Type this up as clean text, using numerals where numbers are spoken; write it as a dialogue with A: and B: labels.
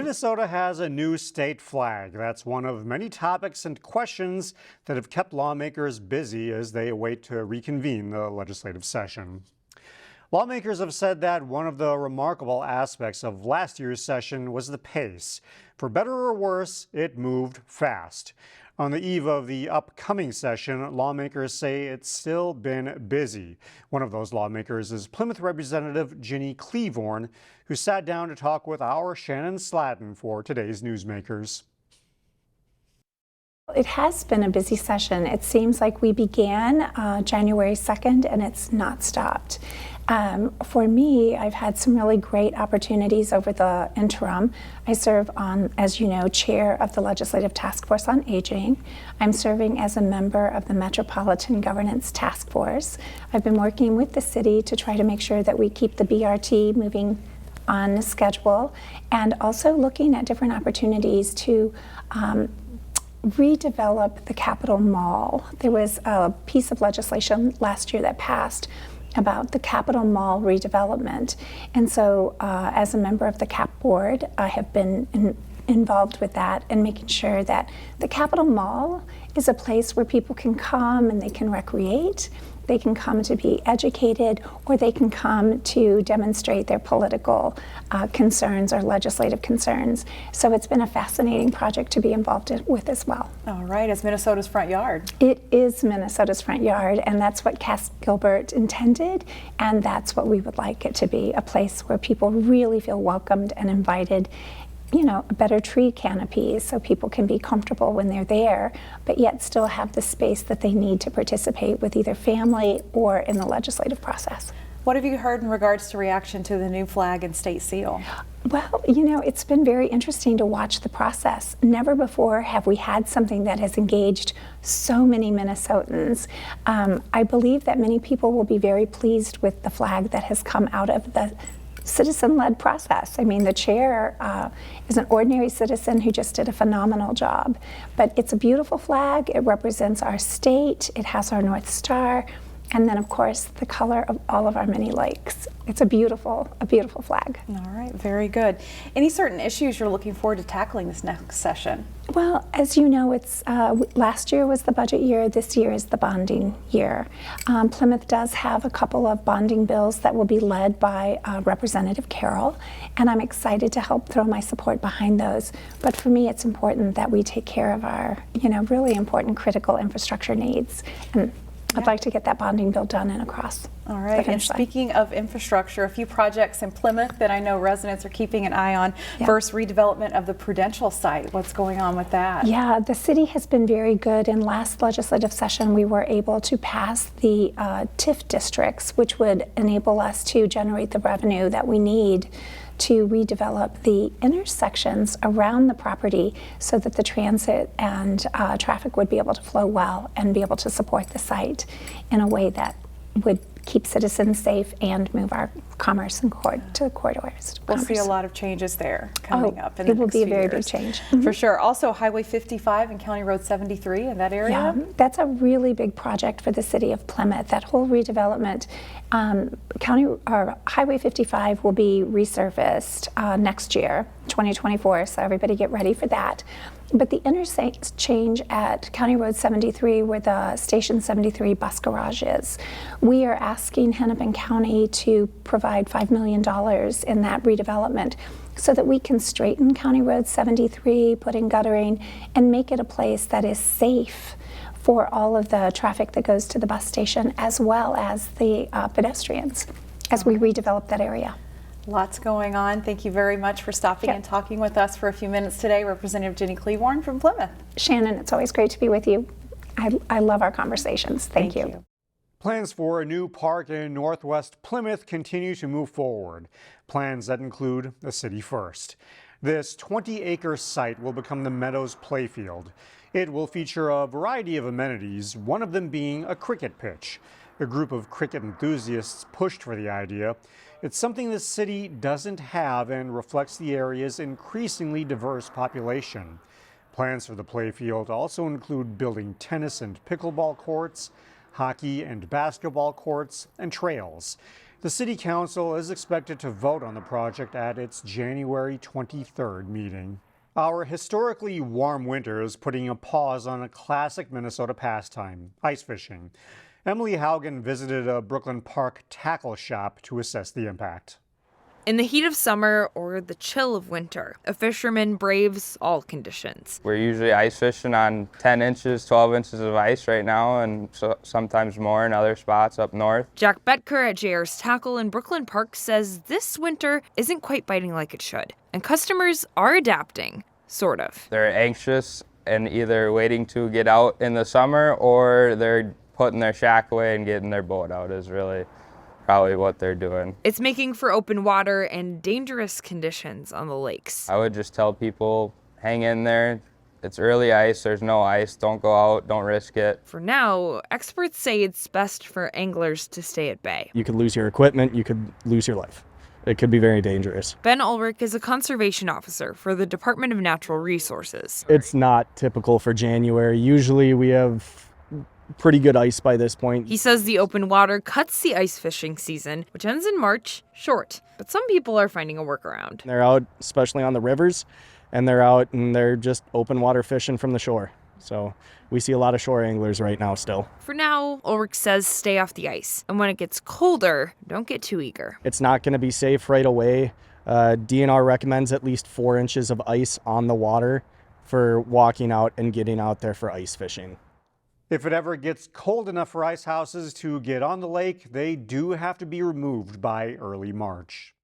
A: Minnesota has a new state flag. That's one of many topics and questions that have kept lawmakers busy as they await to reconvene the legislative session. Lawmakers have said that one of the remarkable aspects of last year's session was the pace. For better or worse, it moved fast. On the eve of the upcoming session, lawmakers say it's still been busy. One of those lawmakers is Plymouth Representative Ginny Klevorn, who sat down to talk with our Shannon Slatton for today's Newsmakers.
B: It has been a busy session. It seems like we began January 2nd and it's not stopped. For me, I've had some really great opportunities over the interim. I serve on, as you know, chair of the Legislative Task Force on Aging. I'm serving as a member of the Metropolitan Governance Task Force. I've been working with the city to try to make sure that we keep the BRT moving on schedule, and also looking at different opportunities to redevelop the Capitol Mall. There was a piece of legislation last year that passed about the Capitol Mall redevelopment. And so as a member of the CAP board, I have been involved with that and making sure that the Capitol Mall is a place where people can come and they can recreate, they can come to be educated, or they can come to demonstrate their political concerns or legislative concerns. So it's been a fascinating project to be involved with as well.
C: All right, it's Minnesota's front yard.
B: It is Minnesota's front yard, and that's what Cass Gilbert intended, and that's what we would like it to be, a place where people really feel welcomed and invited. You know, better tree canopies so people can be comfortable when they're there, but yet still have the space that they need to participate with either family or in the legislative process.
C: What have you heard in regards to reaction to the new flag and state seal?
B: Well, you know, it's been very interesting to watch the process. Never before have we had something that has engaged so many Minnesotans. I believe that many people will be very pleased with the flag that has come out of the citizen-led process. I mean, the chair is an ordinary citizen who just did a phenomenal job. But it's a beautiful flag. It represents our state. It has our North Star. And then, of course, the color of all of our many lakes. It's a beautiful flag.
C: All right, very good. Any certain issues you're looking forward to tackling this next session?
B: Well, as you know, it's last year was the budget year. This year is the bonding year. Plymouth does have a couple of bonding bills that will be led by Representative Carroll, and I'm excited to help throw my support behind those. But for me, it's important that we take care of our, you know, really important critical infrastructure needs. And I'd like to get that bonding bill done and across.
C: All right, and speaking of infrastructure, a few projects in Plymouth that I know residents are keeping an eye on. Yeah. First, redevelopment of the Prudential site. What's going on with that?
B: Yeah, the city has been very good. In last legislative session, we were able to pass the TIF districts, which would enable us to generate the revenue that we need to redevelop the intersections around the property so that the transit and traffic would be able to flow well and be able to support the site in a way that would keep citizens safe and move our commerce and to corridors.
C: We'll see a lot of changes there coming up in the
B: next few years. It will be a very big change.
C: For sure. Also, Highway 55 and County Road 73 in that area?
B: Yeah, that's a really big project for the city of Plymouth. That whole redevelopment, Highway 55 will be resurfaced next year, 2024, so everybody get ready for that. But the interchange at County Road 73, where the Station 73 bus garage is, we are asking Hennepin County to provide $5 million in that redevelopment so that we can straighten County Road 73, put in guttering, and make it a place that is safe for all of the traffic that goes to the bus station, as well as the pedestrians, as we redevelop that area.
C: Lots going on. Thank you very much for stopping and talking with us for a few minutes today. Representative Ginny Klevorn from Plymouth.
B: Shannon, it's always great to be with you. I love our conversations. Thank you.
A: Plans for a new park in Northwest Plymouth continue to move forward. Plans that include the city first. This 20-acre site will become the Meadows Playfield. It will feature a variety of amenities, one of them being a cricket pitch. A group of cricket enthusiasts pushed for the idea. It's something the city doesn't have and reflects the area's increasingly diverse population. Plans for the Playfield also include building tennis and pickleball courts, hockey and basketball courts, and trails. The City Council is expected to vote on the project at its January 23rd meeting. Our historically warm winter is putting a pause on a classic Minnesota pastime, ice fishing. Emily Haugen visited a Brooklyn Park tackle shop to assess the impact.
D: In the heat of summer or the chill of winter, a fisherman braves all conditions.
E: We're usually ice fishing on 10 inches, 12 inches of ice right now, and sometimes more in other spots up north.
D: Jack Betker at JR's Tackle in Brooklyn Park says this winter isn't quite biting like it should, and customers are adapting, sort of.
E: They're anxious and either waiting to get out in the summer or they're putting their shack away and getting their boat out is really probably what they're doing.
D: It's making for open water and dangerous conditions on the lakes.
E: I would just tell people, hang in there. It's early ice, there's no ice, don't go out, don't risk it.
D: For now, experts say it's best for anglers to stay at bay.
F: You could lose your equipment, you could lose your life. It could be very dangerous.
D: Ben Ulrich is a conservation officer for the Department of Natural Resources.
F: It's not typical for January. Usually we have pretty good ice by this point.
D: He says the open water cuts the ice fishing season, which ends in March, short. But some people are finding a workaround.
F: They're out, especially on the rivers, and they're out and they're just open water fishing from the shore. So we see a lot of shore anglers right now still.
D: For now, Ulrich says stay off the ice. And when it gets colder, don't get too eager.
F: It's not going to be safe right away. DNR recommends at least 4 inches of ice on the water for walking out and getting out there for ice fishing.
A: If it ever gets cold enough for ice houses to get on the lake, they do have to be removed by early March.